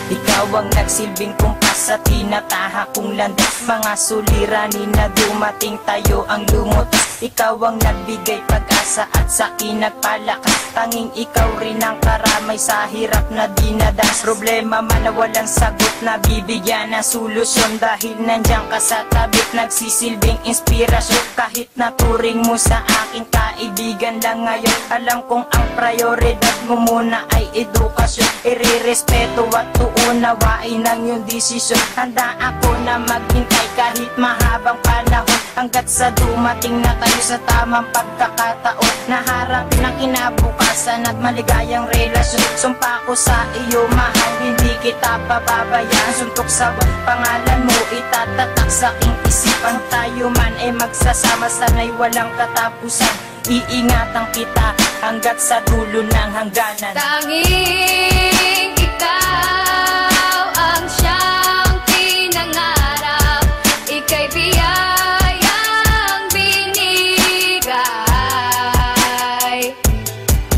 Ikaw ang nagsilbing kumpas sa tinataha kong landas. Mga suliranin na dumating tayo ang lumutas. Ikaw ang nagbigay pag-asa at sa akin nagpalakas. Tanging ikaw rin ang karamay sa hirap na dinadas. Problema man na walang sagot, na bibigyan ng solusyon. Dahil nandiyan ka sa tabi, nagsisilbing inspirasyon. Kahit naturing mo sa aking kaibigan lang ngayon, alam kong ang prioridad mo muna ay edukasyon. Irerespeto at uunawain ang iyong desisyon. Handa ako na maghintay kahit mahabang panahon, hanggat sa dumating na tayo sa tamang pagkakataon. Naharapin ang kinabukasan at maligayang relasyon. Sumpa ko sa iyo mahal, hindi kita pababayaan. Suntok sa pangalan mo itatatak sa aking isipan. Tayo man ay magsasama, sana'y walang katapusan. Iingatan kita hanggat sa dulo ng hangganan. Tanging ikaw ang siyang pinangarap, ika'y biyayang binigay.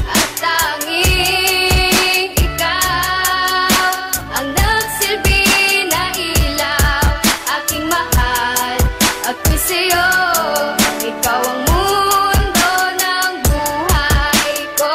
At tanging ikaw ang nagsilbi na ilaw, aking mahal, ako'y sa'yo. Ikaw ang mundo ng buhay ko.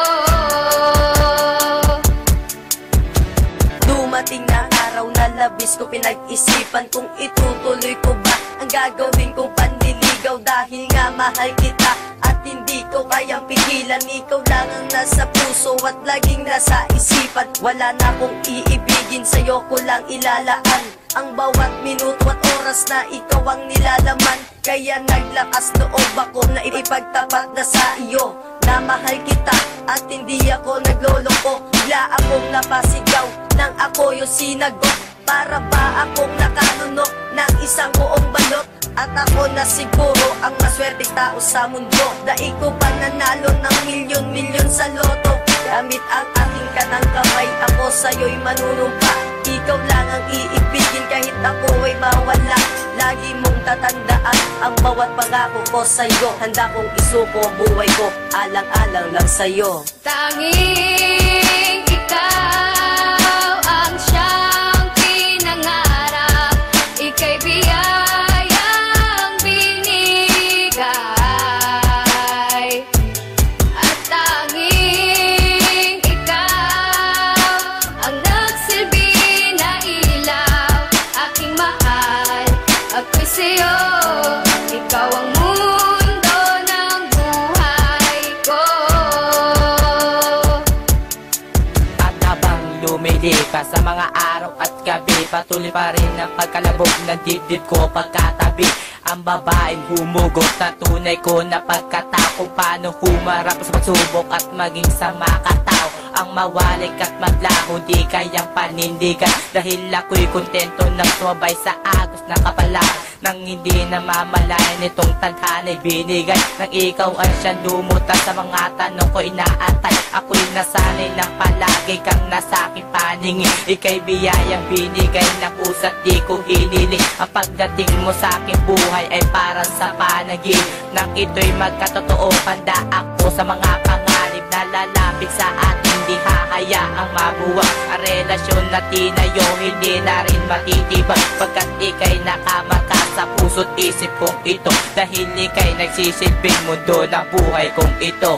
Dumating na araw na labis ko pinag-isipan kung itutuloy ko ba ang gagawin kong panliligaw. Dahil nga mahal kita at hindi ko kayang pigilan. Ikaw lang ang nasa puso at laging nasa isipan. Wala na akong iibigin, sa'yo ko lang ilalaan ang bawat minuto at oras na ikaw ang nilalaman. Kaya naglakas loob ako na ipagtapat na sa iyo na mahal kita at hindi ako nagloloko. Bigla akong napasigaw nang ako yung sinagot. Para ba akong nakanunok ng isang buong balot? At ako na siguro ang maswerteng tao sa mundo. Dahil ko pa nanalo ng milyon-milyon sa loto. Gamit ang aking kanang kamay, ako sa'yo'y manunumpa. Ikaw lang ang iibigin kahit ako ay mawala. Lagi mong tatandaan ang bawat pangako ko sa'yo. Handa kong isuko ang buhay ko, alang-alang lang sa'yo. Tanging ikaw ang siyang pinangarap, ika'y biyayang binigay. At tanging ikaw ang nagsilbi na ilaw, aking mahal, ako'y sa'yo. Ikaw ang mundo ng buhay ko. At habang lumilipas sa mga araw at gabi, patuloy pa rin ang pagkalabog ng dibdib ko pagkatabi. Ang babaeng humugot na tunay ko na pagkatao, kung paano humarap sa pagsubok at maging sa makatao. Ang mawalik at maglaho di kayang panindigan, dahil ako'y kontento na sumabay sa agos na kapalaan. Nang hindi namamalayan itong tadhana'y binigay, nang ikaw ay siyang lumutas sa mga tanong ko inaantay. Ako'y nasanay ng palagi kang nasa aking paningin. Ika'y biyayang binigay na pusa't di ko hiniling. Ang pagdating mo sa aking buhay ay parang sa panaginip. Nang ito'y magkatotoo, handa ako sa mga panganib na lalapit sa atin. Hindi hahayaang mabuwag ang relasyon na tinayo, hindi na rin matitibag. Pagkat ika'y nakamata sa puso't isip kong ito, dahil ika'y nagsisilbing mundo ng buhay kong ito.